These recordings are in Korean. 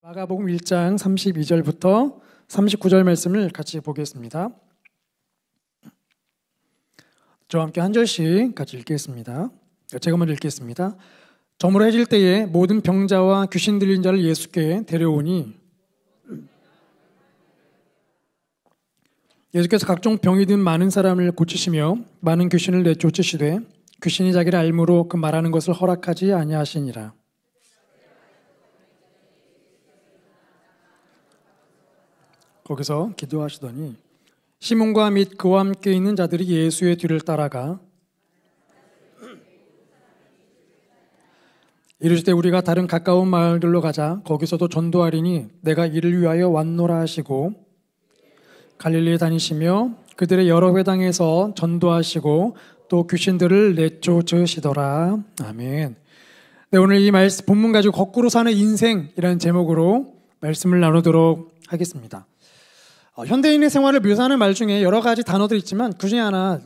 마가복음 1장 32절부터 39절 말씀을 같이 보겠습니다. 저와 함께 한 절씩 같이 읽겠습니다. 제가 먼저 읽겠습니다. 저물어 해질 때에 모든 병자와 귀신 들린 자를 예수께 데려오니 예수께서 각종 병이 든 많은 사람을 고치시며 많은 귀신을 내쫓으시되 귀신이 자기를 알므로 그 말하는 것을 허락하지 아니하시니라. 거기서 기도하시더니 시몬과 및 그와 함께 있는 자들이 예수의 뒤를 따라가 이르시되 우리가 다른 가까운 마을들로 가자. 거기서도 전도하리니 내가 이를 위하여 왔노라 하시고 갈릴리에 다니시며 그들의 여러 회당에서 전도하시고 또 귀신들을 내쫓으시더라. 아멘. 네, 오늘 이 말씀 본문 가지고 거꾸로 사는 인생이라는 제목으로 말씀을 나누도록 하겠습니다. 현대인의 생활을 묘사하는 말 중에 여러 가지 단어들이 있지만 그 중에 하나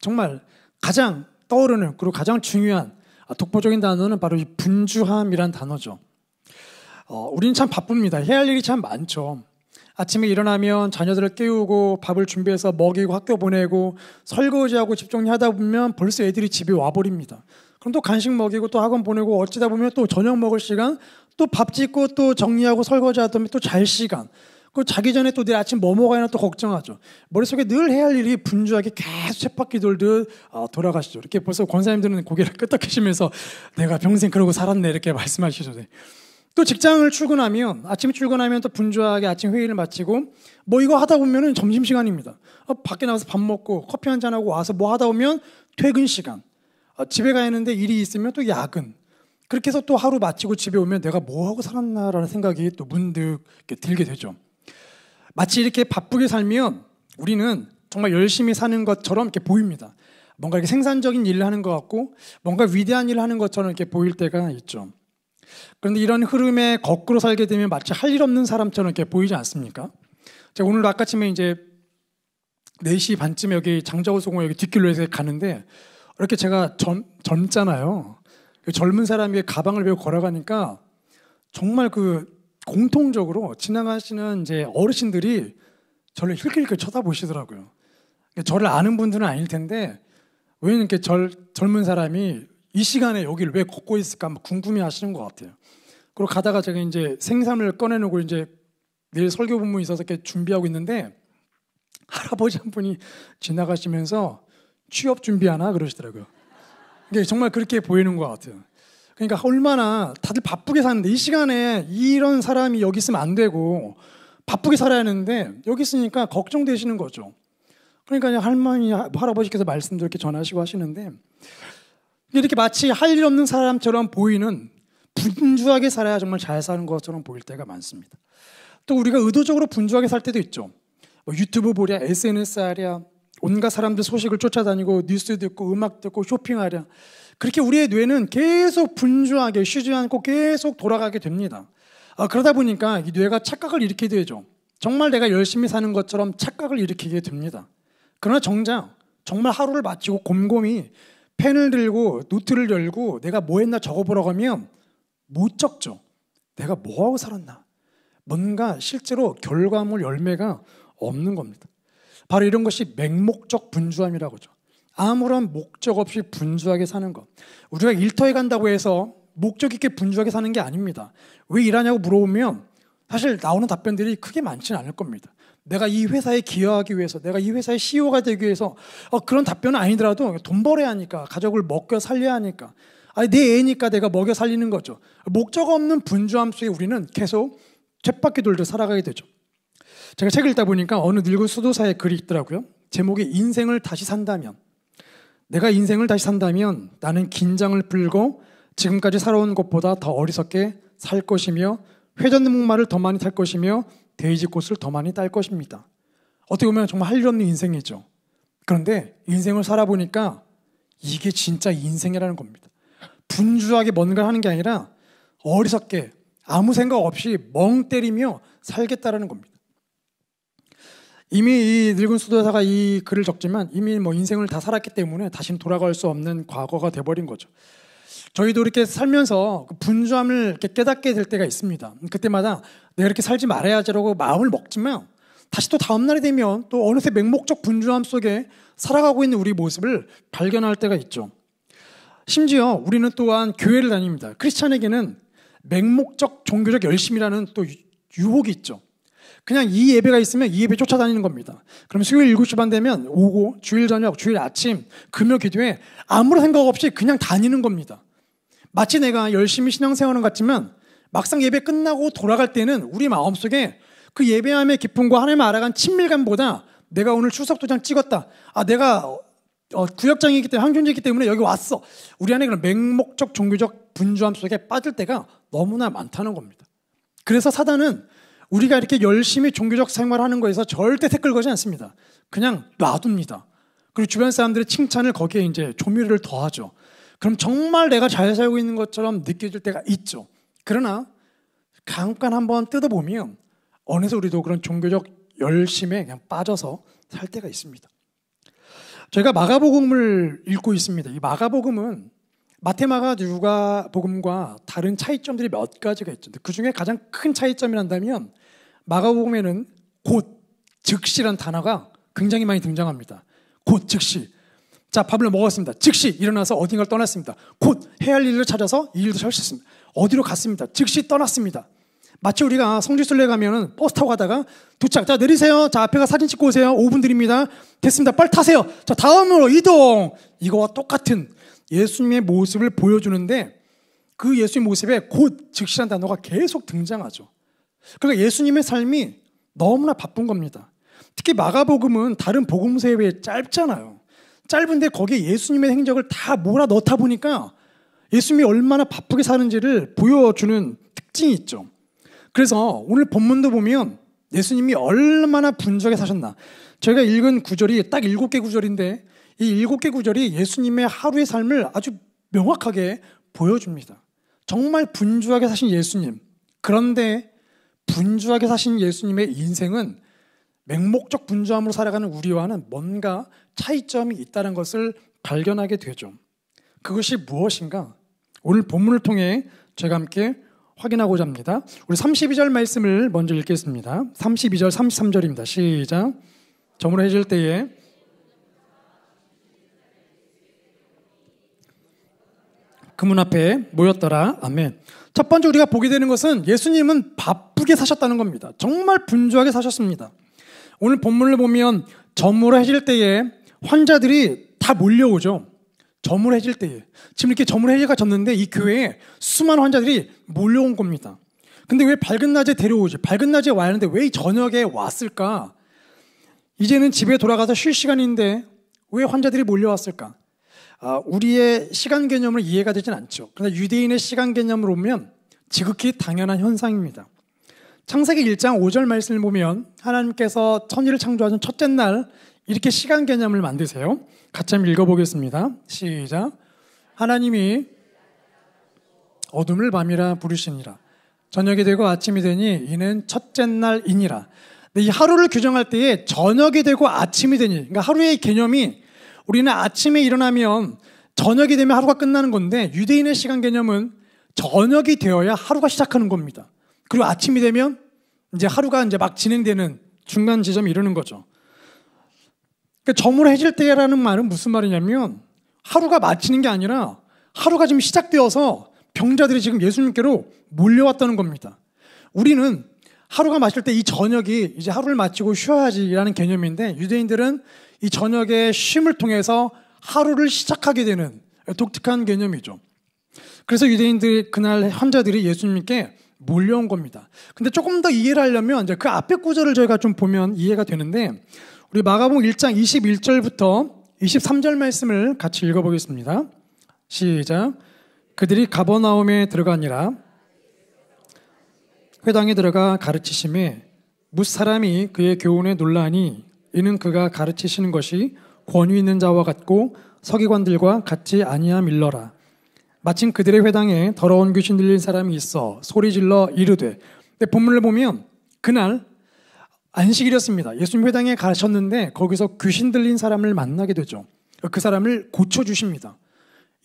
정말 가장 떠오르는 그리고 가장 중요한 독보적인 단어는 바로 이 분주함이란 단어죠. 우리는 참 바쁩니다. 해야 할 일이 참 많죠. 아침에 일어나면 자녀들을 깨우고 밥을 준비해서 먹이고 학교 보내고 설거지하고 집 정리하다 보면 벌써 애들이 집에 와버립니다. 그럼 또 간식 먹이고 또 학원 보내고 어찌다 보면 또 저녁 먹을 시간, 또 밥 짓고 또 정리하고 설거지하다 보면 또 잘 시간, 그 자기 전에 또 내일 아침 뭐 먹어야 하나 또 걱정하죠. 머릿속에 늘 해야 할 일이 분주하게 계속 쳇바퀴 돌듯 돌아가시죠. 이렇게 벌써 권사님들은 고개를 끄덕이시면서 내가 평생 그러고 살았네 이렇게 말씀하시죠. 또 직장을 출근하면 아침에 출근하면 또 분주하게 아침 회의를 마치고 뭐 이거 하다 보면은 점심시간입니다. 밖에 나가서 밥 먹고 커피 한잔하고 와서 뭐 하다 보면 퇴근 시간, 집에 가야 하는데 일이 있으면 또 야근, 그렇게 해서 또 하루 마치고 집에 오면 내가 뭐 하고 살았나라는 생각이 또 문득 들게 되죠. 마치 이렇게 바쁘게 살면 우리는 정말 열심히 사는 것처럼 이렇게 보입니다. 뭔가 이렇게 생산적인 일을 하는 것 같고 뭔가 위대한 일을 하는 것처럼 이렇게 보일 때가 있죠. 그런데 이런 흐름에 거꾸로 살게 되면 마치 할 일 없는 사람처럼 이렇게 보이지 않습니까? 제가 오늘 아까쯤에 이제 4시 반쯤에 여기 장자호소공 여기 뒷길로 해서 가는데 이렇게 제가 젊잖아요. 젊은 사람이 가방을 메고 걸어가니까 정말 공통적으로 지나가시는 이제 어르신들이 저를 힐끗힐끗 쳐다보시더라고요. 저를 아는 분들은 아닐 텐데 왜 이렇게 젊은 사람이 이 시간에 여기를 왜 걷고 있을까 궁금해 하시는 것 같아요. 그리고 가다가 제가 이제 생선을 꺼내놓고 이제 내일 설교 본문이 있어서 이렇게 준비하고 있는데 할아버지 한 분이 지나가시면서 취업 준비하나 그러시더라고요. 이게 정말 그렇게 보이는 것 같아요. 그러니까 얼마나 다들 바쁘게 사는데 이 시간에 이런 사람이 여기 있으면 안 되고 바쁘게 살아야 하는데 여기 있으니까 걱정되시는 거죠. 그러니까 할머니, 할아버지께서 말씀도 이렇게 전하시고 하시는데 이렇게 마치 할 일 없는 사람처럼 보이는 분주하게 살아야 정말 잘 사는 것처럼 보일 때가 많습니다. 또 우리가 의도적으로 분주하게 살 때도 있죠. 유튜브 보랴, SNS 하랴, 온갖 사람들 소식을 쫓아다니고 뉴스 듣고 음악 듣고 쇼핑하랴. 그렇게 우리의 뇌는 계속 분주하게 쉬지 않고 계속 돌아가게 됩니다. 그러다 보니까 이 뇌가 착각을 일으키게 되죠. 정말 내가 열심히 사는 것처럼 착각을 일으키게 됩니다. 그러나 정작 정말 하루를 마치고 곰곰이 펜을 들고 노트를 열고 내가 뭐 했나 적어보라고 하면 못 적죠. 내가 뭐하고 살았나. 뭔가 실제로 결과물 열매가 없는 겁니다. 바로 이런 것이 맹목적 분주함이라고 하죠. 아무런 목적 없이 분주하게 사는 것. 우리가 일터에 간다고 해서 목적 있게 분주하게 사는 게 아닙니다. 왜 일하냐고 물어보면 사실 나오는 답변들이 크게 많지는 않을 겁니다. 내가 이 회사에 기여하기 위해서, 내가 이 회사의 CEO가 되기 위해서 그런 답변은 아니더라도 돈 벌어야 하니까, 가족을 먹여 살려야 하니까, 내 애니까 내가 먹여 살리는 거죠. 목적 없는 분주함 속에 우리는 계속 쳇바퀴 돌듯 살아가게 되죠. 제가 책을 읽다 보니까 어느 늙은 수도사의 글이 있더라고요. 제목이 인생을 다시 산다면, 내가 인생을 다시 산다면 나는 긴장을 풀고 지금까지 살아온 것보다 더 어리석게 살 것이며 회전목마를 더 많이 탈 것이며 데이지꽃을 더 많이 딸 것입니다. 어떻게 보면 정말 할 일 없는 인생이죠. 그런데 인생을 살아보니까 이게 진짜 인생이라는 겁니다. 분주하게 뭔가를 하는 게 아니라 어리석게 아무 생각 없이 멍 때리며 살겠다라는 겁니다. 이미 이 늙은 수도사가 이 글을 적지만 이미 인생을 다 살았기 때문에 다시는 돌아갈 수 없는 과거가 돼버린 거죠. 저희도 이렇게 살면서 그 분주함을 이렇게 깨닫게 될 때가 있습니다. 그때마다 내가 이렇게 살지 말아야지라고 마음을 먹지만 다시 또 다음 날이 되면 또 어느새 맹목적 분주함 속에 살아가고 있는 우리 모습을 발견할 때가 있죠. 심지어 우리는 또한 교회를 다닙니다. 크리스찬에게는 맹목적 종교적 열심이라는 또 유혹이 있죠. 그냥 이 예배가 있으면 이 예배 쫓아다니는 겁니다. 그럼 수요일 7시 반 되면 오고 주일 저녁, 주일 아침, 금요 기도에 아무런 생각 없이 그냥 다니는 겁니다. 마치 내가 열심히 신앙생활은 같지만 막상 예배 끝나고 돌아갈 때는 우리 마음속에 그 예배함의 기쁨과 하나님을 알아간 친밀감보다 내가 오늘 출석도장 찍었다. 내가 구역장이기 때문에 항존지이기 때문에 여기 왔어. 우리 안에 그런 맹목적 종교적 분주함 속에 빠질 때가 너무나 많다는 겁니다. 그래서 사단은 우리가 이렇게 열심히 종교적 생활하는 거에서 절대 댓글 거지 않습니다. 그냥 놔둡니다. 그리고 주변 사람들의 칭찬을 거기에 이제 조미료를 더하죠. 그럼 정말 내가 잘 살고 있는 것처럼 느껴질 때가 있죠. 그러나 잠깐 한번 뜯어보면 어느새 우리도 그런 종교적 열심에 그냥 빠져서 살 때가 있습니다. 저희가 마가복음을 읽고 있습니다. 이 마가복음은 마태마가 누가복음과 다른 차이점들이 몇 가지가 있죠. 그 중에 가장 큰 차이점이란다면 마가복음에는 곧, 즉시란 단어가 굉장히 많이 등장합니다. 곧, 즉시. 자, 밥을 먹었습니다. 즉시 일어나서 어딘가를 떠났습니다. 곧 해야 할 일을 찾아서 이 일도 할 수 있습니다. 어디로 갔습니다. 즉시 떠났습니다. 마치 우리가 성지순례 가면은 버스 타고 가다가 도착. 자, 내리세요. 자, 앞에가 사진 찍고 오세요. 5분 드립니다. 됐습니다. 빨리 타세요. 자, 다음으로 이동. 이거와 똑같은 예수님의 모습을 보여주는데 그 예수님의 모습에 곧 즉시란 단어가 계속 등장하죠. 그러니까 예수님의 삶이 너무나 바쁜 겁니다. 특히 마가복음은 다른 복음서에 비해 짧잖아요. 짧은데 거기에 예수님의 행적을 다 몰아 넣다 보니까 예수님이 얼마나 바쁘게 사는지를 보여주는 특징이 있죠. 그래서 오늘 본문도 보면 예수님이 얼마나 분주하게 사셨나. 저희가 읽은 구절이 딱 7개 구절인데 이 7개 구절이 예수님의 하루의 삶을 아주 명확하게 보여줍니다. 정말 분주하게 사신 예수님. 그런데 분주하게 사신 예수님의 인생은 맹목적 분주함으로 살아가는 우리와는 뭔가 차이점이 있다는 것을 발견하게 되죠. 그것이 무엇인가? 오늘 본문을 통해 저희가 함께 확인하고자 합니다. 우리 32절 말씀을 먼저 읽겠습니다. 32절, 33절입니다. 시작. 저물어 해질 때에 그 문 앞에 모였더라. 아멘. 첫 번째 우리가 보게 되는 것은 예수님은 바쁘게 사셨다는 겁니다. 정말 분주하게 사셨습니다. 오늘 본문을 보면 저물어 해질 때에 환자들이 다 몰려오죠. 저물어 해질 때에. 지금 이렇게 저물어 해가 졌는데 이 교회에 수많은 환자들이 몰려온 겁니다. 근데 왜 밝은 낮에 데려오지? 밝은 낮에 와야 하는데 왜 저녁에 왔을까? 이제는 집에 돌아가서 쉴 시간인데 왜 환자들이 몰려왔을까? 우리의 시간 개념을 이해가 되진 않죠. 그러나 유대인의 시간 개념으로 보면 지극히 당연한 현상입니다. 창세기 1장 5절 말씀을 보면 하나님께서 천지를 창조하신 첫째 날 이렇게 시간 개념을 만드세요. 같이 한번 읽어보겠습니다. 시작. 하나님이 어둠을 밤이라 부르시니라. 저녁이 되고 아침이 되니 이는 첫째 날이니라. 이 하루를 규정할 때에 저녁이 되고 아침이 되니, 그러니까 하루의 개념이 우리는 아침에 일어나면 저녁이 되면 하루가 끝나는 건데 유대인의 시간 개념은 저녁이 되어야 하루가 시작하는 겁니다. 그리고 아침이 되면 이제 하루가 이제 막 진행되는 중간 지점이 이르는 거죠. 그러니까 저물어 해질 때라는 말은 무슨 말이냐면 하루가 마치는 게 아니라 하루가 지금 시작되어서 병자들이 지금 예수님께로 몰려왔다는 겁니다. 우리는 하루가 마칠 때 이 저녁이 이제 하루를 마치고 쉬어야지라는 개념인데 유대인들은 이 저녁의 쉼을 통해서 하루를 시작하게 되는 독특한 개념이죠. 그래서 유대인들 그날 환자들이 예수님께 몰려온 겁니다. 근데 조금 더 이해를 하려면 이제 그 앞에 구절을 저희가 좀 보면 이해가 되는데 우리 마가복음 1장 21절부터 23절 말씀을 같이 읽어보겠습니다. 시작. 그들이 가버나움에 들어가니라. 회당에 들어가 가르치심에 뭇 사람이 그의 교훈에 놀라니 이는 그가 가르치시는 것이 권위 있는 자와 같고 서기관들과 같지 아니함일러라. 마침 그들의 회당에 더러운 귀신 들린 사람이 있어 소리질러 이르되. 근데 본문을 보면 그날 안식일이었습니다. 예수님 회당에 가셨는데 거기서 귀신 들린 사람을 만나게 되죠. 그 사람을 고쳐주십니다.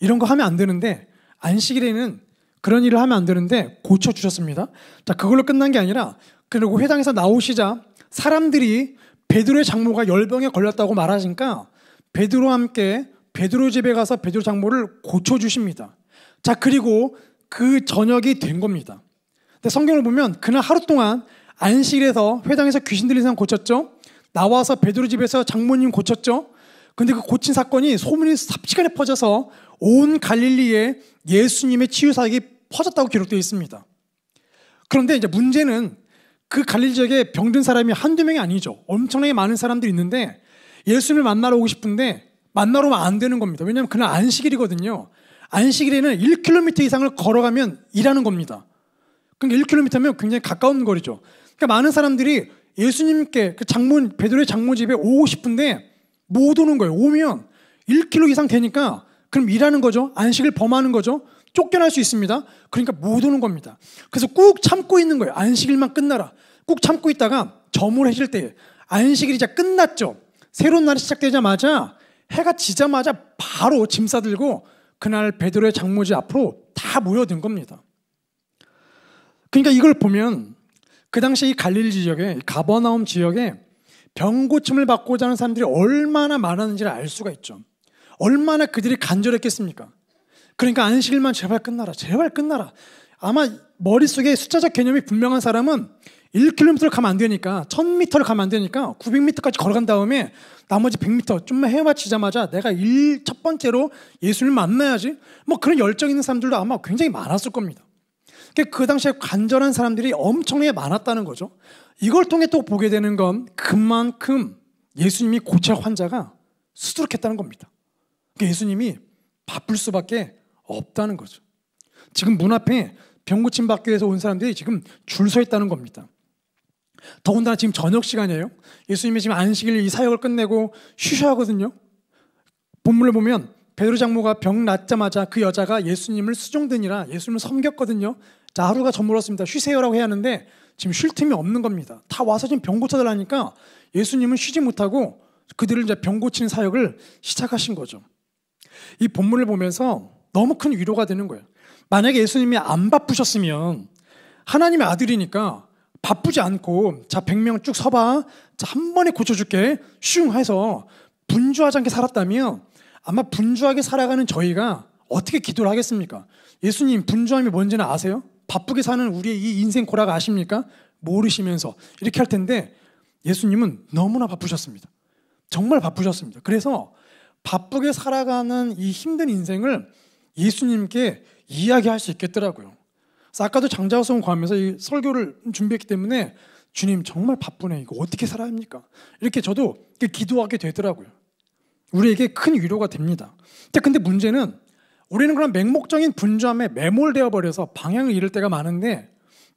이런 거 하면 안 되는데 안식일에는 그런 일을 하면 안 되는데 고쳐주셨습니다. 자, 그걸로 끝난 게 아니라 그리고 회당에서 나오시자 사람들이 베드로의 장모가 열병에 걸렸다고 말하니까 베드로와 함께 베드로 집에 가서 베드로 장모를 고쳐주십니다. 자, 그리고 그 저녁이 된 겁니다. 근데 성경을 보면 그날 하루 동안 안식일에서 회당에서 귀신 들린 사람 고쳤죠. 나와서 베드로 집에서 장모님 고쳤죠. 근데 그 고친 사건이 소문이 삽시간에 퍼져서 온 갈릴리에 예수님의 치유 사역이 퍼졌다고 기록되어 있습니다. 그런데 이제 문제는 그 갈릴리 지역에 병든 사람이 한두 명이 아니죠. 엄청나게 많은 사람들이 있는데 예수님을 만나러 오고 싶은데 만나러 오면 안 되는 겁니다. 왜냐하면 그날 안식일이거든요. 안식일에는 1km 이상을 걸어가면 일하는 겁니다. 그러니까 1km면 굉장히 가까운 거리죠. 그러니까 많은 사람들이 예수님께 그 베드로의 장모 집에 오고 싶은데 못 오는 거예요. 오면 1km 이상 되니까 그럼 일하는 거죠. 안식을 범하는 거죠. 쫓겨날 수 있습니다. 그러니까 못 오는 겁니다. 그래서 꾹 참고 있는 거예요. 안식일만 끝나라. 꾹 참고 있다가 저물해질 때 안식일이 이제 끝났죠. 새로운 날이 시작되자마자 해가 지자마자 바로 짐 싸들고 그날 베드로의 장모집 앞으로 다 모여든 겁니다. 그러니까 이걸 보면 그 당시 이 갈릴리 지역에 가버나움 지역에 병 고침을 받고자 하는 사람들이 얼마나 많았는지를 알 수가 있죠. 얼마나 그들이 간절했겠습니까? 그러니까 안식일만 제발 끝나라. 제발 끝나라. 아마 머릿속에 숫자적 개념이 분명한 사람은 1km를 가면 안 되니까 1000m를 가면 안 되니까 900m까지 걸어간 다음에 나머지 100m 좀만 헤어마치자마자 내가 첫 번째로 예수를 만나야지. 뭐 그런 열정 있는 사람들도 아마 굉장히 많았을 겁니다. 그 당시에 간절한 사람들이 엄청나게 많았다는 거죠. 이걸 통해 또 보게 되는 건 그만큼 예수님이 고칠 환자가 수두룩했다는 겁니다. 예수님이 바쁠 수밖에 없다는 거죠. 지금 문 앞에 병 고침 받기 위해서 온 사람들이 지금 줄 서 있다는 겁니다. 더군다나 지금 저녁 시간이에요. 예수님이 지금 안식일 이 사역을 끝내고 쉬셔야 하거든요. 본문을 보면 베드로 장모가 병 낫자마자 그 여자가 예수님을 수종드니라 예수님을 섬겼거든요. 자, 하루가 저물었습니다. 쉬세요라고 해야 하는데 지금 쉴 틈이 없는 겁니다. 다 와서 지금 병 고쳐달라니까 예수님은 쉬지 못하고 그들을 이제 병 고치는 사역을 시작하신 거죠. 이 본문을 보면서 너무 큰 위로가 되는 거예요. 만약에 예수님이 안 바쁘셨으면 하나님의 아들이니까 바쁘지 않고 자 100명 쭉 서봐. 자, 한 번에 고쳐줄게. 슝 해서 분주하지 않게 살았다면 아마 분주하게 살아가는 저희가 어떻게 기도를 하겠습니까? 예수님 분주함이 뭔지는 아세요? 바쁘게 사는 우리의 이 인생 고락 아십니까? 모르시면서 이렇게 할 텐데 예수님은 너무나 바쁘셨습니다. 정말 바쁘셨습니다. 그래서 바쁘게 살아가는 이 힘든 인생을 예수님께 이야기할 수 있겠더라고요. 그래서 아까도 장자성을 구하면서 이 설교를 준비했기 때문에 주님 정말 바쁘네. 이거 어떻게 살아야 합니까? 이렇게 저도 기도하게 되더라고요. 우리에게 큰 위로가 됩니다. 근데 문제는 우리는 그런 맹목적인 분주함에 매몰되어 버려서 방향을 잃을 때가 많은데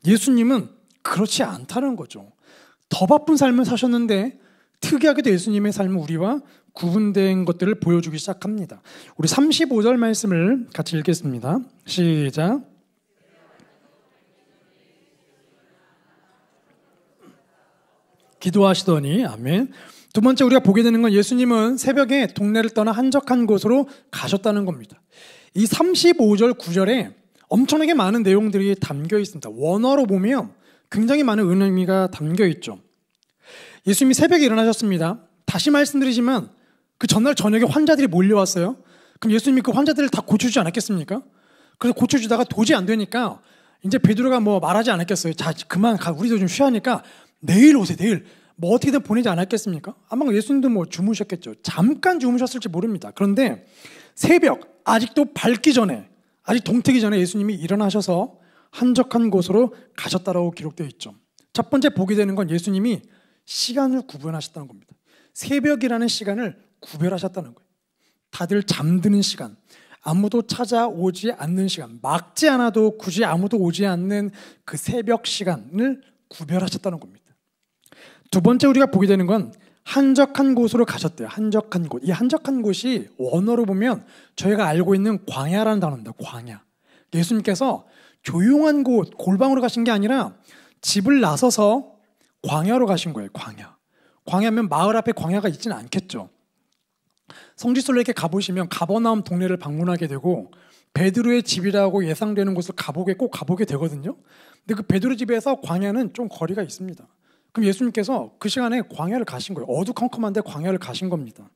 예수님은 그렇지 않다는 거죠. 더 바쁜 삶을 사셨는데 특이하게도 예수님의 삶은 우리와 구분된 것들을 보여주기 시작합니다. 우리 35절 말씀을 같이 읽겠습니다. 시작. 기도하시더니 아멘. 두 번째 우리가 보게 되는 건 예수님은 새벽에 동네를 떠나 한적한 곳으로 가셨다는 겁니다. 이 35절 9절에 엄청나게 많은 내용들이 담겨 있습니다. 원어로 보면 굉장히 많은 의미가 담겨 있죠. 예수님이 새벽에 일어나셨습니다. 다시 말씀드리지만 그 전날 저녁에 환자들이 몰려왔어요. 그럼 예수님이 그 환자들을 다 고쳐주지 않았겠습니까? 그래서 고쳐주다가 도저히 안 되니까 이제 베드로가 뭐 말하지 않았겠어요. 자, 그만 가. 우리도 좀 쉬어야 하니까 내일 오세요. 내일. 뭐 어떻게든 보내지 않았겠습니까? 아마 예수님도 뭐 주무셨겠죠. 잠깐 주무셨을지 모릅니다. 그런데 새벽 아직도 밝기 전에 아직 동트기 전에 예수님이 일어나셔서 한적한 곳으로 가셨다라고 기록되어 있죠. 첫 번째 보게 되는 건 예수님이 시간을 구분하셨다는 겁니다. 새벽이라는 시간을 구별하셨다는 거예요. 다들 잠드는 시간, 아무도 찾아오지 않는 시간, 막지 않아도 굳이 아무도 오지 않는 그 새벽 시간을 구별하셨다는 겁니다. 두 번째 우리가 보게 되는 건 한적한 곳으로 가셨대요. 한적한 곳. 이 한적한 곳이 원어로 보면 저희가 알고 있는 광야라는 단어입니다. 광야. 예수님께서 조용한 곳, 골방으로 가신 게 아니라 집을 나서서 광야로 가신 거예요. 광야. 광야면 마을 앞에 광야가 있지는 않겠죠. 성지순례 이렇게 가보시면 가버나움 동네를 방문하게 되고 베드로의 집이라고 예상되는 곳을 꼭 가보게 되거든요. 근데 그 베드로 집에서 광야는 좀 거리가 있습니다. 그럼 예수님께서 그 시간에 광야를 가신 거예요. 어두컴컴한데 광야를 가신 겁니다.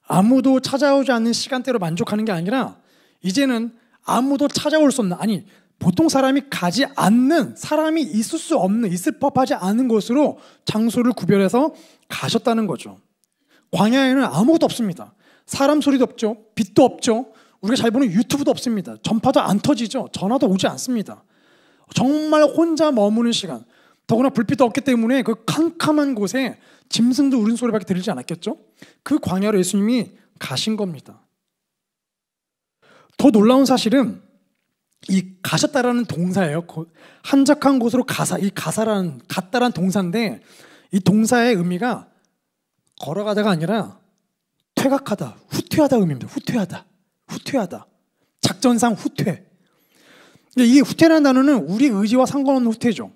아무도 찾아오지 않는 시간대로 만족하는 게 아니라 이제는 아무도 찾아올 수 없는, 아니 보통 사람이 가지 않는, 사람이 있을 수 없는, 있을 법하지 않은 곳으로 장소를 구별해서 가셨다는 거죠. 광야에는 아무것도 없습니다. 사람 소리도 없죠. 빛도 없죠. 우리가 잘 보는 유튜브도 없습니다. 전파도 안 터지죠. 전화도 오지 않습니다. 정말 혼자 머무는 시간, 더구나 불빛도 없기 때문에 그 캄캄한 곳에 짐승도 울음소리밖에 들리지 않았겠죠. 그 광야로 예수님이 가신 겁니다. 더 놀라운 사실은 이 가셨다라는 동사예요. 한적한 곳으로 가사, 이 가사라는, 갔다라는 동사인데 이 동사의 의미가 걸어가다가 아니라 퇴각하다, 후퇴하다 의미입니다. 후퇴하다. 작전상 후퇴. 이 후퇴라는 단어는 우리 의지와 상관없는 후퇴죠.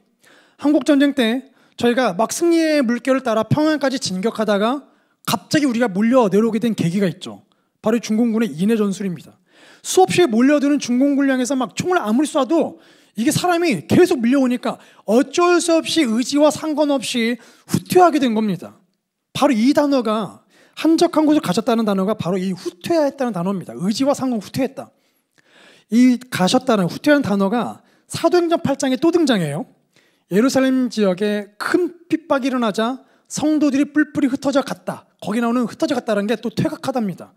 한국전쟁 때 저희가 막 승리의 물결을 따라 평안까지 진격하다가 갑자기 우리가 몰려 내려오게 된 계기가 있죠. 바로 중공군의 인해 전술입니다. 수없이 몰려드는 중공군을 향해서 막 총을 아무리 쏴도 이게 사람이 계속 밀려오니까 어쩔 수 없이 의지와 상관없이 후퇴하게 된 겁니다. 바로 이 단어가, 한적한 곳을 가셨다는 단어가 바로 이 후퇴했다는 단어입니다. 의지와 상관 후퇴했다. 이 가셨다는, 후퇴한 단어가 사도행전 8장에 또 등장해요. 예루살렘 지역에 큰 핍박이 일어나자 성도들이 뿔뿔이 흩어져 갔다. 거기 나오는 흩어져 갔다는 게 또 퇴각하답니다.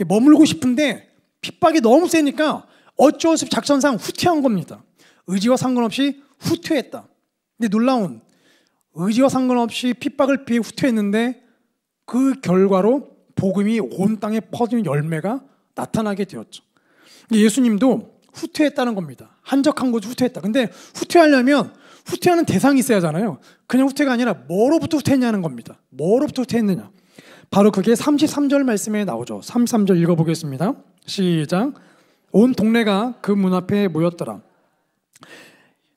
머물고 싶은데 핍박이 너무 세니까 어쩔 수 없이 작전상 후퇴한 겁니다. 의지와 상관없이 후퇴했다. 근데 놀라운, 의지와 상관없이 핍박을 피해 후퇴했는데 그 결과로 복음이 온 땅에 퍼지는 열매가 나타나게 되었죠. 예수님도 후퇴했다는 겁니다. 한적한 곳 후퇴했다. 근데 후퇴하려면 후퇴하는 대상이 있어야 하잖아요. 그냥 후퇴가 아니라 뭐로부터 후퇴했냐는 겁니다. 뭐로부터 후퇴했느냐. 바로 그게 33절 말씀에 나오죠. 33절 읽어보겠습니다. 시작. 온 동네가 그 문 앞에 모였더라.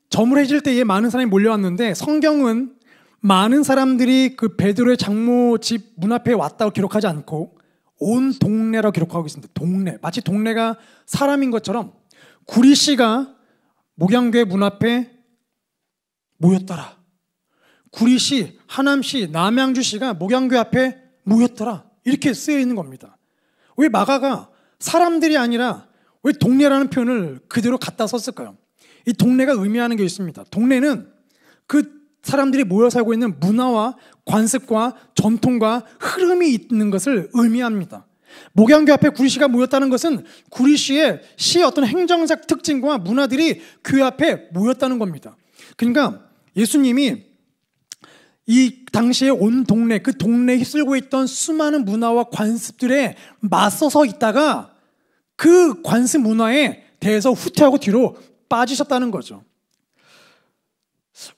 저물해질 때에 많은 사람이 몰려왔는데 성경은 많은 사람들이 그 베드로의 장모 집 문 앞에 왔다고 기록하지 않고 온 동네라고 기록하고 있습니다. 동네. 마치 동네가 사람인 것처럼 구리씨가 목양교회 문 앞에 모였더라. 구리씨, 하남씨, 남양주씨가 목양교회 앞에 모였더라. 이렇게 쓰여 있는 겁니다. 왜 마가가 사람들이 아니라 왜 동네라는 표현을 그대로 갖다 썼을까요? 이 동네가 의미하는 게 있습니다. 동네는 그 사람들이 모여 살고 있는 문화와 관습과 전통과 흐름이 있는 것을 의미합니다. 목양교 앞에 구리씨가 모였다는 것은 구리씨의 시의 어떤 행정적 특징과 문화들이 교회 앞에 모였다는 겁니다. 그러니까 예수님이 이 당시에 온 동네, 그 동네에 휩쓸고 있던 수많은 문화와 관습들에 맞서서 있다가 그 관습 문화에 대해서 후퇴하고 뒤로 빠지셨다는 거죠.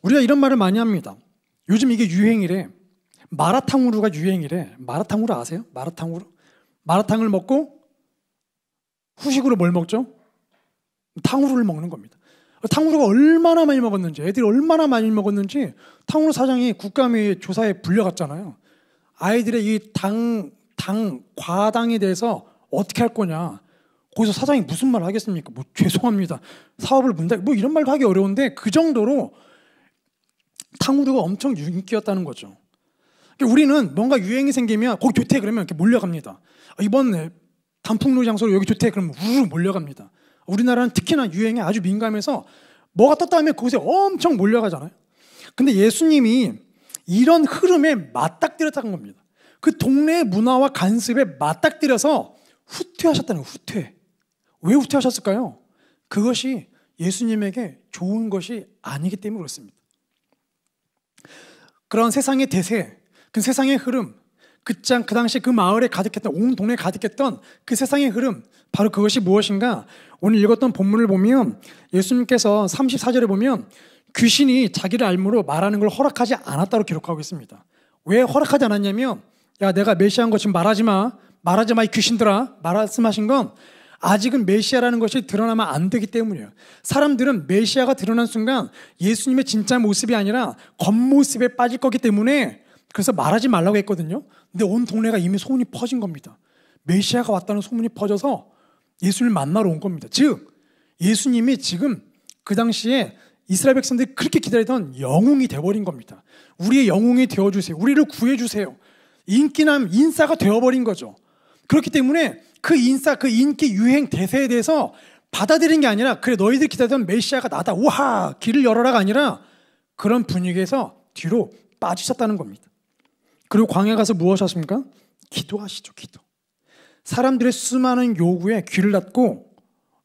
우리가 이런 말을 많이 합니다. 요즘 이게 유행이래. 마라탕후루가 유행이래. 마라탕후루 아세요? 마라탕후루? 마라탕을 먹고 후식으로 뭘 먹죠? 탕후루를 먹는 겁니다. 탕후루가 얼마나 많이 먹었는지, 애들이 얼마나 많이 먹었는지 탕후루 사장이 국감의 조사에 불려갔잖아요. 아이들의 이 과당에 대해서 어떻게 할 거냐. 거기서 사장이 무슨 말을 하겠습니까? 뭐 죄송합니다. 사업을 문다. 뭐 이런 말도 하기 어려운데 그 정도로 탕후루가 엄청 인기였다는 거죠. 그러니까 우리는 뭔가 유행이 생기면 거기 좋대 그러면 이렇게 몰려갑니다. 이번 단풍놀이 장소로 여기 좋대 그러면 우르르 몰려갑니다. 우리나라는 특히나 유행에 아주 민감해서 뭐가 떴다 하면 그곳에 엄청 몰려가잖아요. 근데 예수님이 이런 흐름에 맞닥뜨렸다는 겁니다. 그 동네의 문화와 관습에 맞닥뜨려서 후퇴하셨다는 거예요. 후퇴. 왜 후퇴하셨을까요? 그것이 예수님에게 좋은 것이 아니기 때문에 그렇습니다. 그런 세상의 대세, 그 세상의 흐름, 그 당시 그 마을에 가득했던, 온 동네에 가득했던 그 세상의 흐름, 바로 그것이 무엇인가? 오늘 읽었던 본문을 보면 예수님께서 34절에 보면 귀신이 자기를 알므로 말하는 걸 허락하지 않았다고 기록하고 있습니다. 왜 허락하지 않았냐면, 야, 내가 메시아인 거 지금 말하지 마, 이 귀신들아, 말씀하신 건 아직은 메시아라는 것이 드러나면 안 되기 때문이에요. 사람들은 메시아가 드러난 순간 예수님의 진짜 모습이 아니라 겉모습에 빠질 거기 때문에 그래서 말하지 말라고 했거든요. 근데 온 동네가 이미 소문이 퍼진 겁니다. 메시아가 왔다는 소문이 퍼져서 예수님을 만나러 온 겁니다. 즉 예수님이 지금 그 당시에 이스라엘 백성들이 그렇게 기다리던 영웅이 되어버린 겁니다. 우리의 영웅이 되어주세요. 우리를 구해주세요. 인기남, 인싸가 되어버린 거죠. 그렇기 때문에 그 인싸, 그 인기, 유행, 대세에 대해서 받아들인 게 아니라 그래 너희들이 기다리던 메시아가 나다. 우와 길을 열어라가 아니라 그런 분위기에서 뒤로 빠지셨다는 겁니다. 그리고 광야 가서 무엇 하십니까? 기도하시죠. 기도. 사람들의 수많은 요구에 귀를 닫고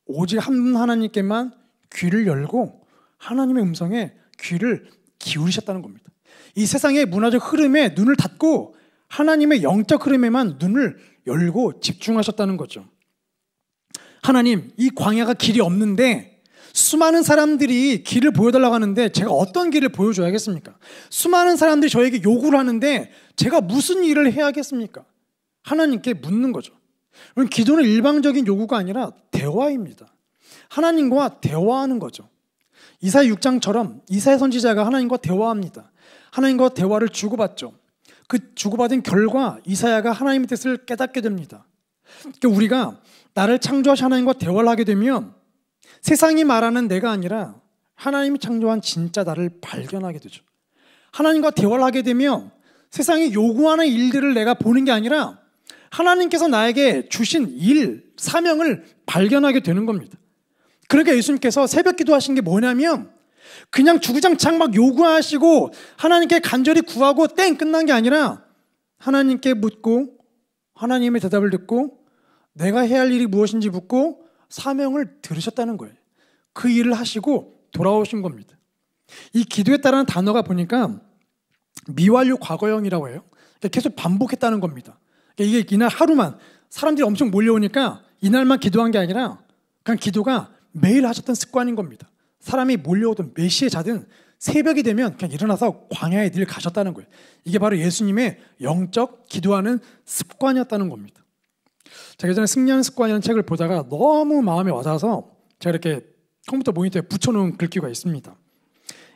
오직 한 하나님께만 귀를 열고 하나님의 음성에 귀를 기울이셨다는 겁니다. 이 세상의 문화적 흐름에 눈을 닫고 하나님의 영적 흐름에만 눈을 열고 집중하셨다는 거죠. 하나님, 이 광야가 길이 없는데 수많은 사람들이 길을 보여달라고 하는데 제가 어떤 길을 보여줘야겠습니까? 수많은 사람들이 저에게 요구를 하는데 제가 무슨 일을 해야겠습니까? 하나님께 묻는 거죠. 그럼 기도는 일방적인 요구가 아니라 대화입니다. 하나님과 대화하는 거죠. 이사야 6장처럼 이사야 선지자가 하나님과 대화합니다. 하나님과 대화를 주고받죠. 그 주고받은 결과 이사야가 하나님의 뜻을 깨닫게 됩니다. 그러니까 우리가 나를 창조하신 하나님과 대화를 하게 되면 세상이 말하는 내가 아니라 하나님이 창조한 진짜 나를 발견하게 되죠. 하나님과 대화를 하게 되면 세상이 요구하는 일들을 내가 보는 게 아니라 하나님께서 나에게 주신 일, 사명을 발견하게 되는 겁니다. 그러니까 예수님께서 새벽 기도하신 게 뭐냐면 그냥 주구장창 막 요구하시고 하나님께 간절히 구하고 땡 끝난 게 아니라 하나님께 묻고 하나님의 대답을 듣고 내가 해야 할 일이 무엇인지 묻고 사명을 들으셨다는 거예요. 그 일을 하시고 돌아오신 겁니다. 이 기도에 따르는 단어가 보니까 미완료 과거형이라고 해요. 계속 반복했다는 겁니다. 이게 이날 하루만 사람들이 엄청 몰려오니까 이날만 기도한 게 아니라 그냥 기도가 매일 하셨던 습관인 겁니다. 사람이 몰려오든 몇 시에 자든 새벽이 되면 그냥 일어나서 광야에 늘 가셨다는 거예요. 이게 바로 예수님의 영적 기도하는 습관이었다는 겁니다. 제가 예전에 승리하는 습관이라는 책을 보다가 너무 마음에 와닿아서 제가 이렇게 컴퓨터 모니터에 붙여놓은 글귀가 있습니다.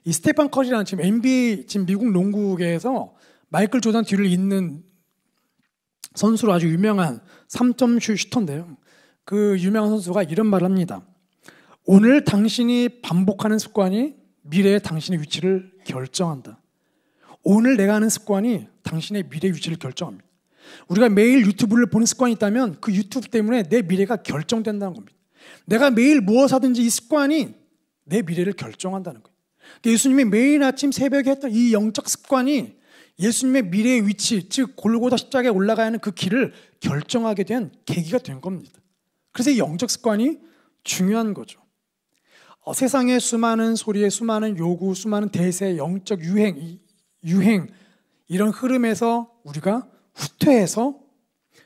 이 스테판 커리라는 지금 NBA 지금 미국 농구계에서 마이클 조던 뒤를 잇는 선수로 아주 유명한 3점 슈터인데요. 그 유명한 선수가 이런 말을 합니다. 오늘 당신이 반복하는 습관이 미래의 당신의 위치를 결정한다. 오늘 내가 하는 습관이 당신의 미래의 위치를 결정합니다. 우리가 매일 유튜브를 보는 습관이 있다면 그 유튜브 때문에 내 미래가 결정된다는 겁니다. 내가 매일 무엇 하든지 이 습관이 내 미래를 결정한다는 거예요. 예수님이 매일 아침 새벽에 했던 이 영적 습관이 예수님의 미래의 위치, 즉 골고다 십자가에 올라가야 하는 그 길을 결정하게 된 계기가 된 겁니다. 그래서 이 영적 습관이 중요한 거죠. 세상의 수많은 소리에 수많은 요구, 수많은 대세, 영적 유행 이런 흐름에서 우리가 후퇴해서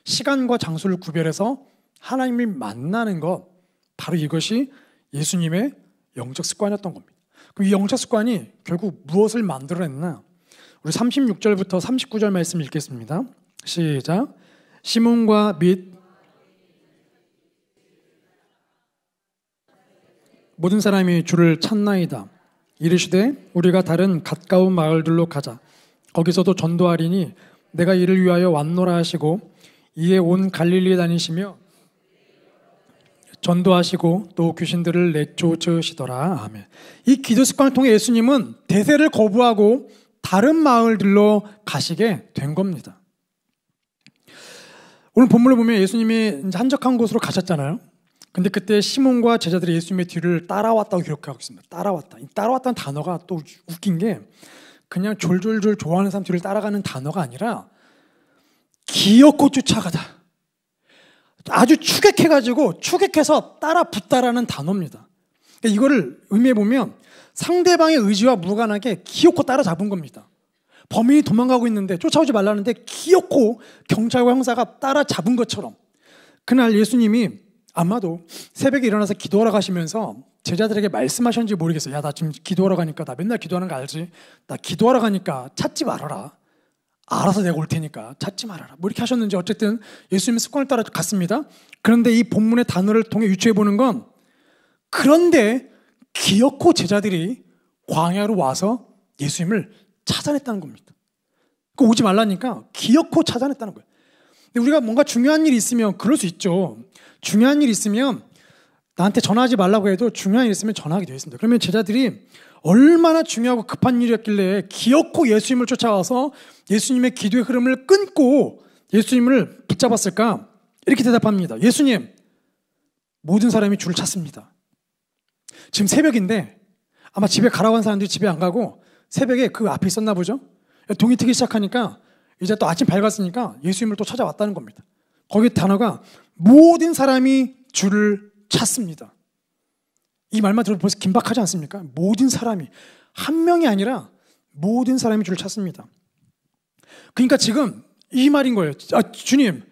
시간과 장소를 구별해서 하나님을 만나는 것, 바로 이것이 예수님의 영적 습관이었던 겁니다. 그럼 이 영적 습관이 결국 무엇을 만들어냈나? 우리 36절부터 39절 말씀 읽겠습니다. 시작. 시몬과 및 모든 사람이 주를 찾나이다. 이르시되 우리가 다른 가까운 마을들로 가자. 거기서도 전도하리니 내가 이를 위하여 왔노라 하시고 이에 온 갈릴리에 다니시며 전도하시고 또 귀신들을 내쫓으시더라. 아멘. 이 기도 습관을 통해 예수님은 대세를 거부하고 다른 마을들로 가시게 된 겁니다. 오늘 본문을 보면 예수님이 한적한 곳으로 가셨잖아요. 근데 그때 시몬과 제자들이 예수님의 뒤를 따라왔다고 기록하고 있습니다. 따라왔다. 이 따라왔다는 단어가 또 웃긴 게 그냥 졸졸졸 좋아하는 사람 뒤를 따라가는 단어가 아니라 기어코 쫓아가다. 아주 추격해가지고 추격해서 따라 붙다라는 단어입니다. 그러니까 이거를 의미해 보면 상대방의 의지와 무관하게 기어코 따라잡은 겁니다. 범인이 도망가고 있는데 쫓아오지 말라는데 기어코 경찰과 형사가 따라잡은 것처럼 그날 예수님이 아마도 새벽에 일어나서 기도하러 가시면서 제자들에게 말씀하셨는지 모르겠어요. 야, 나 지금 기도하러 가니까 나 맨날 기도하는 거 알지? 나 기도하러 가니까 찾지 말아라. 알아서 내가 올 테니까 찾지 말아라. 뭐 이렇게 하셨는지 어쨌든 예수님의 습관을 따라 갔습니다. 그런데 이 본문의 단어를 통해 유추해 보는 건 그런데 기어코 제자들이 광야로 와서 예수님을 찾아냈다는 겁니다. 그 오지 말라니까 기어코 찾아냈다는 거예요. 근데 우리가 뭔가 중요한 일이 있으면 그럴 수 있죠. 중요한 일이 있으면 나한테 전화하지 말라고 해도 중요한 일이 있으면 전화하게 되어 있습니다. 그러면 제자들이 얼마나 중요하고 급한 일이었길래 기어코 예수님을 쫓아와서 예수님의 기도의 흐름을 끊고 예수님을 붙잡았을까? 이렇게 대답합니다. 예수님, 모든 사람이 줄을 찾습니다. 지금 새벽인데 아마 집에 가라고 한 사람들이 집에 안 가고 새벽에 그 앞에 있었나 보죠? 동이 트기 시작하니까 이제 또 아침 밝았으니까 예수님을 또 찾아왔다는 겁니다. 거기 단어가 모든 사람이 줄을 찾습니다. 이 말만 들어도 벌써 긴박하지 않습니까? 모든 사람이, 한 명이 아니라 모든 사람이 줄을 찾습니다. 그러니까 지금 이 말인 거예요. 주님,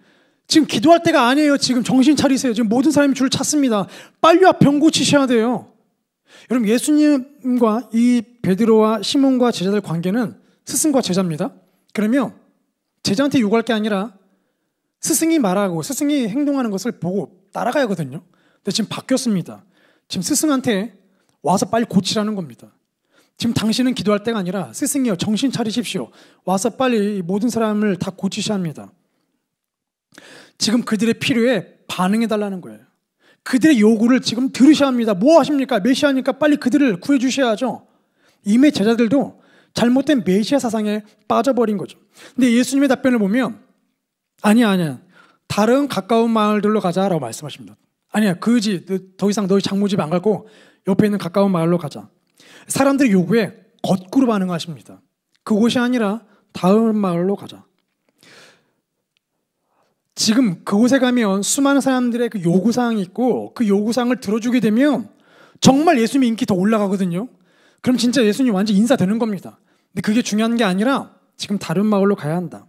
지금 기도할 때가 아니에요. 지금 정신 차리세요. 지금 모든 사람이 줄을 찾습니다. 빨리 와, 병 고치셔야 돼요. 여러분, 예수님과 이 베드로와 시몬과 제자들 관계는 스승과 제자입니다. 그러면 제자한테 요구할 게 아니라 스승이 말하고 스승이 행동하는 것을 보고 따라가야거든요. 근데 지금 바뀌었습니다. 지금 스승한테 와서 빨리 고치라는 겁니다. 지금 당신은 기도할 때가 아니라 스승이요, 정신 차리십시오. 와서 빨리 모든 사람을 다 고치셔야 합니다. 지금 그들의 필요에 반응해달라는 거예요. 그들의 요구를 지금 들으셔야 합니다. 뭐 하십니까? 메시아니까 빨리 그들을 구해주셔야죠. 이미 제자들도 잘못된 메시아 사상에 빠져버린 거죠. 근데 예수님의 답변을 보면 아니야. 다른 가까운 마을들로 가자라고 말씀하십니다. 아니야, 더 이상 너희 장모 집 안 가고 옆에 있는 가까운 마을로 가자. 사람들의 요구에 거꾸로 반응하십니다. 그곳이 아니라 다음 마을로 가자. 지금 그곳에 가면 수많은 사람들의 그 요구사항이 있고 그 요구사항을 들어주게 되면 정말 예수님의 인기 더 올라가거든요. 그럼 진짜 예수님 완전 인사되는 겁니다. 근데 그게 중요한 게 아니라 지금 다른 마을로 가야 한다.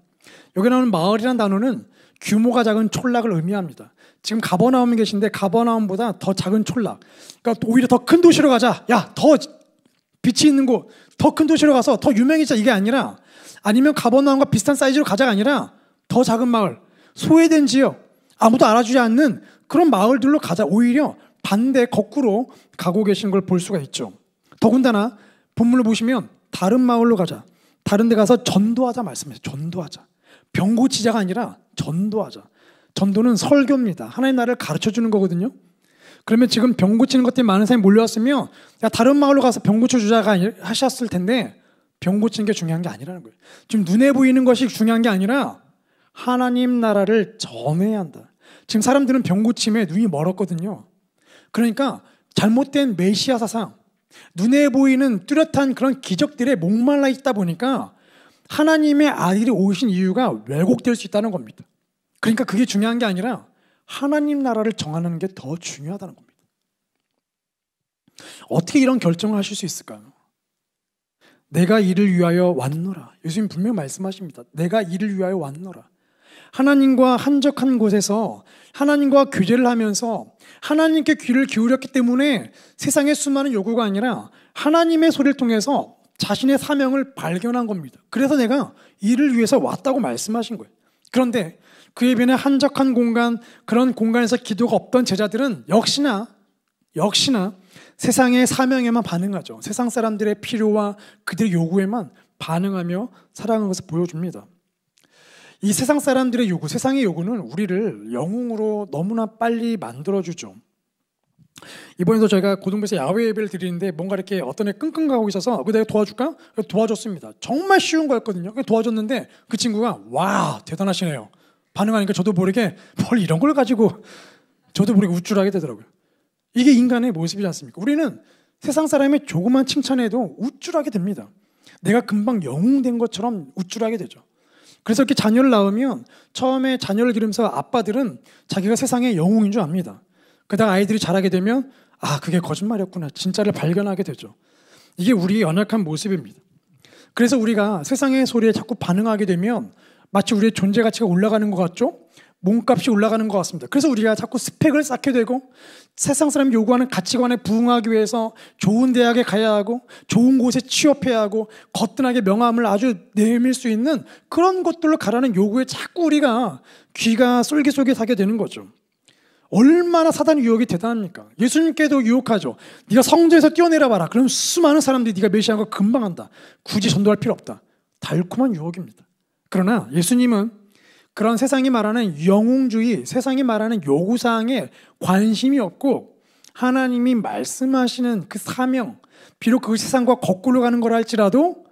여기 나오는 마을이라는 단어는 규모가 작은 촌락을 의미합니다. 지금 가버나움에 계신데 가버나움보다 더 작은 촌락. 그러니까 오히려 더 큰 도시로 가자. 야, 더 빛이 있는 곳, 더 큰 도시로 가서 더 유명해지자. 이게 아니라, 아니면 가버나움과 비슷한 사이즈로 가자가 아니라 더 작은 마을, 소외된 지역, 아무도 알아주지 않는 그런 마을들로 가자. 오히려 반대 거꾸로 가고 계신 걸 볼 수가 있죠. 더군다나 본문을 보시면 다른 마을로 가자. 다른 데 가서 전도하자 말씀해요. 전도하자. 병 고치자가 아니라 전도하자. 전도는 설교입니다. 하나님 나라를 가르쳐주는 거거든요. 그러면 지금 병 고치는 것 때문에 많은 사람이 몰려왔으면 야, 다른 마을로 가서 병 고쳐주자가 하셨을 텐데 병 고치는 게 중요한 게 아니라는 거예요. 지금 눈에 보이는 것이 중요한 게 아니라 하나님 나라를 전해야 한다. 지금 사람들은 병 고침에 눈이 멀었거든요. 그러니까 잘못된 메시아 사상, 눈에 보이는 뚜렷한 그런 기적들에 목말라 있다 보니까 하나님의 아들이 오신 이유가 왜곡될 수 있다는 겁니다. 그러니까 그게 중요한 게 아니라 하나님 나라를 정하는 게 더 중요하다는 겁니다. 어떻게 이런 결정을 하실 수 있을까요? 내가 이를 위하여 왔노라. 예수님 분명히 말씀하십니다. 내가 이를 위하여 왔노라. 하나님과 한적한 곳에서 하나님과 교제를 하면서 하나님께 귀를 기울였기 때문에 세상의 수많은 요구가 아니라 하나님의 소리를 통해서 자신의 사명을 발견한 겁니다. 그래서 내가 이를 위해서 왔다고 말씀하신 거예요. 그런데 그에 비해 한적한 공간, 그런 공간에서 기도가 없던 제자들은 역시나 세상의 사명에만 반응하죠. 세상 사람들의 필요와 그들의 요구에만 반응하며 살아가는 것을 보여줍니다. 이 세상 사람들의 요구, 세상의 요구는 우리를 영웅으로 너무나 빨리 만들어주죠. 이번에도 저희가 고등부에서 야외 예배를 드리는데 뭔가 이렇게 어떤 애 끙끙 가고 있어서 내가 도와줄까? 도와줬습니다. 정말 쉬운 거였거든요. 도와줬는데 그 친구가 와 대단하시네요. 반응하니까 저도 모르게 뭘 이런 걸 가지고 저도 모르게 우쭐하게 되더라고요. 이게 인간의 모습이지 않습니까? 우리는 세상 사람의 조그만 칭찬에도 우쭐하게 됩니다. 내가 금방 영웅 된 것처럼 우쭐하게 되죠. 그래서 이렇게 자녀를 낳으면 처음에 자녀를 기르면서 아빠들은 자기가 세상의 영웅인 줄 압니다. 그러다가 아이들이 자라게 되면 아 그게 거짓말이었구나 진짜를 발견하게 되죠. 이게 우리의 연약한 모습입니다. 그래서 우리가 세상의 소리에 자꾸 반응하게 되면 마치 우리의 존재 가치가 올라가는 것 같죠? 몸값이 올라가는 것 같습니다. 그래서 우리가 자꾸 스펙을 쌓게 되고 세상 사람이 요구하는 가치관에 부응하기 위해서 좋은 대학에 가야 하고 좋은 곳에 취업해야 하고 거뜬하게 명함을 아주 내밀 수 있는 그런 것들로 가라는 요구에 자꾸 우리가 귀가 쏠깃쏠깃하게 되는 거죠. 얼마나 사단의 유혹이 대단합니까? 예수님께도 유혹하죠. 네가 성전에서 뛰어내려봐라. 그럼 수많은 사람들이 네가 메시아인 거 금방 한다. 굳이 전도할 필요 없다. 달콤한 유혹입니다. 그러나 예수님은 그런 세상이 말하는 영웅주의, 세상이 말하는 요구사항에 관심이 없고 하나님이 말씀하시는 그 사명, 비록 그 세상과 거꾸로 가는 걸 할지라도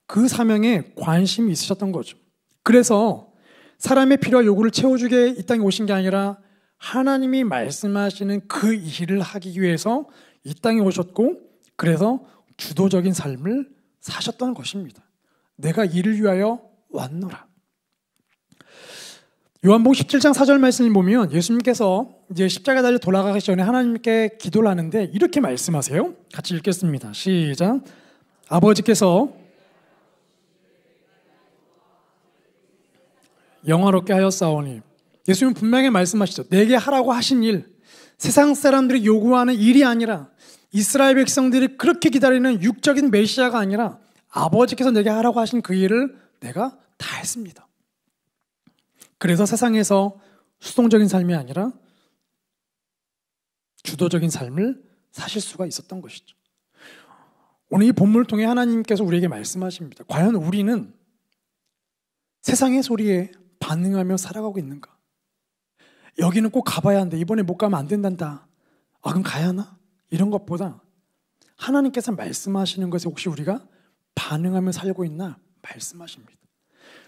그 사명에 관심이 있으셨던 거죠. 그래서 사람의 필요와 요구를 채워주게 이 땅에 오신 게 아니라 하나님이 말씀하시는 그 일을 하기 위해서 이 땅에 오셨고 그래서 주도적인 삶을 사셨던 것입니다. 내가 이를 위하여 왔노라. 요한복음 17장 4절 말씀을 보면 예수님께서 이제 십자가에 달려 돌아가기 전에 하나님께 기도를 하는데 이렇게 말씀하세요. 같이 읽겠습니다. 시작. 아버지께서 영화롭게 하였사오니. 예수님은 분명히 말씀하시죠. 내게 하라고 하신 일, 세상 사람들이 요구하는 일이 아니라 이스라엘 백성들이 그렇게 기다리는 육적인 메시아가 아니라 아버지께서 내게 하라고 하신 그 일을 내가 다 했습니다. 그래서 세상에서 수동적인 삶이 아니라 주도적인 삶을 사실 수가 있었던 것이죠. 오늘 이 본문을 통해 하나님께서 우리에게 말씀하십니다. 과연 우리는 세상의 소리에 반응하며 살아가고 있는가? 여기는 꼭 가봐야 한다. 이번에 못 가면 안 된단다. 아, 그럼 가야 하나? 이런 것보다 하나님께서 말씀하시는 것에 혹시 우리가 반응하며 살고 있나? 말씀하십니다.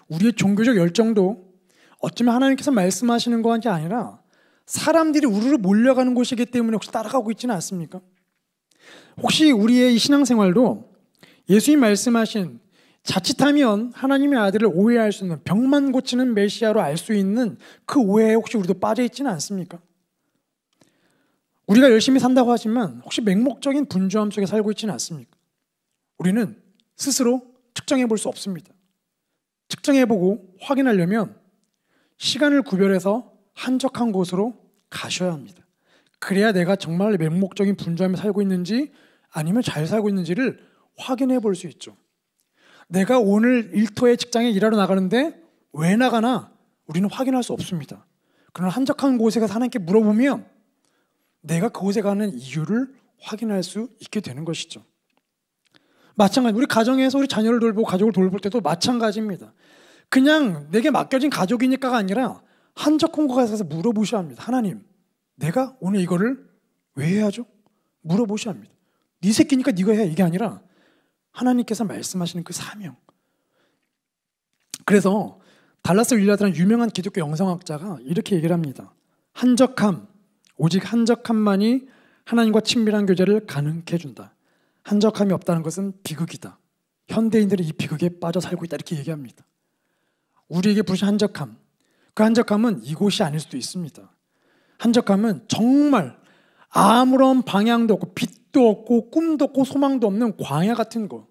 우리의 종교적 열정도 어쩌면 하나님께서 말씀하시는 것이 아니라 사람들이 우르르 몰려가는 곳이기 때문에 혹시 따라가고 있지는 않습니까? 혹시 우리의 이 신앙생활도 예수님 말씀하신 자칫하면 하나님의 아들을 오해할 수 있는 병만 고치는 메시아로 알 수 있는 그 오해에 혹시 우리도 빠져 있지는 않습니까? 우리가 열심히 산다고 하지만 혹시 맹목적인 분주함 속에 살고 있지는 않습니까? 우리는 스스로 측정해 볼 수 없습니다. 측정해 보고 확인하려면 시간을 구별해서 한적한 곳으로 가셔야 합니다. 그래야 내가 정말 맹목적인 분주함에 살고 있는지 아니면 잘 살고 있는지를 확인해 볼 수 있죠. 내가 오늘 일터에 직장에 일하러 나가는데 왜 나가나 우리는 확인할 수 없습니다. 그러나 한적한 곳에 가서 하나님께 물어보면 내가 그곳에 가는 이유를 확인할 수 있게 되는 것이죠. 마찬가지, 우리 가정에서 우리 자녀를 돌보고 가족을 돌볼 때도 마찬가지입니다. 그냥 내게 맡겨진 가족이니까가 아니라 한적한 곳에 가서 물어보셔야 합니다. 하나님, 내가 오늘 이거를 왜 해야죠? 물어보셔야 합니다. 네 새끼니까 네가 해. 이게 아니라 하나님께서 말씀하시는 그 사명. 그래서 달라스 윌라드라는 유명한 기독교 영성학자가 이렇게 얘기를 합니다. 한적함, 오직 한적함만이 하나님과 친밀한 교제를 가능케 해준다. 한적함이 없다는 것은 비극이다. 현대인들이 이 비극에 빠져 살고 있다. 이렇게 얘기합니다. 우리에게 부르신 한적함, 그 한적함은 이곳이 아닐 수도 있습니다. 한적함은 정말 아무런 방향도 없고 빛도 없고 꿈도 없고 소망도 없는 광야 같은 거,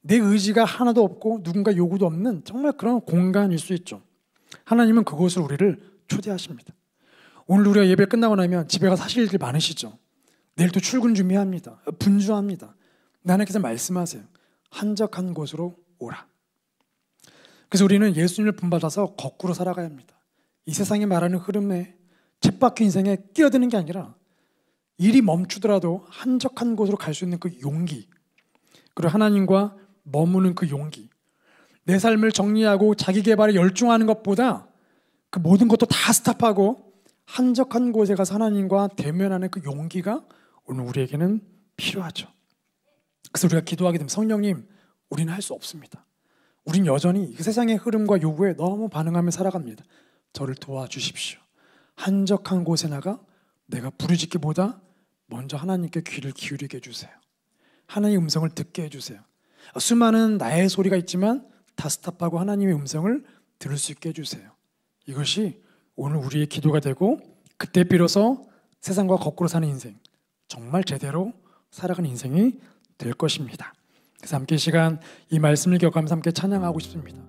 내 의지가 하나도 없고 누군가 요구도 없는 정말 그런 공간일 수 있죠. 하나님은 그곳을 우리를 초대하십니다. 오늘 우리가 예배 끝나고 나면 집에 가서 하실 일들이 많으시죠. 내일 또 출근 준비합니다. 분주합니다. 하나님께서 말씀하세요. 한적한 곳으로 오라. 그래서 우리는 예수님을 본받아서 거꾸로 살아가야 합니다. 이 세상이 말하는 흐름에 쳇바퀴 인생에 끼어드는 게 아니라 일이 멈추더라도 한적한 곳으로 갈 수 있는 그 용기, 그리고 하나님과 머무는 그 용기, 내 삶을 정리하고 자기 개발에 열중하는 것보다 그 모든 것도 다 스탑하고 한적한 곳에 가서 하나님과 대면하는 그 용기가 오늘 우리에게는 필요하죠. 그래서 우리가 기도하게 되면 성령님, 우리는 할 수 없습니다. 우린 여전히 그 세상의 흐름과 요구에 너무 반응하며 살아갑니다. 저를 도와주십시오. 한적한 곳에 나가 내가 부르짖기보다 먼저 하나님께 귀를 기울이게 해주세요. 하나님의 음성을 듣게 해주세요. 수많은 나의 소리가 있지만 다 스탑하고 하나님의 음성을 들을 수 있게 해주세요. 이것이 오늘 우리의 기도가 되고 그때 비로소 세상과 거꾸로 사는 인생, 정말 제대로 살아가는 인생이 될 것입니다. 그래서 함께 이 시간 이 말씀을 기억하면서 함께 찬양하고 싶습니다.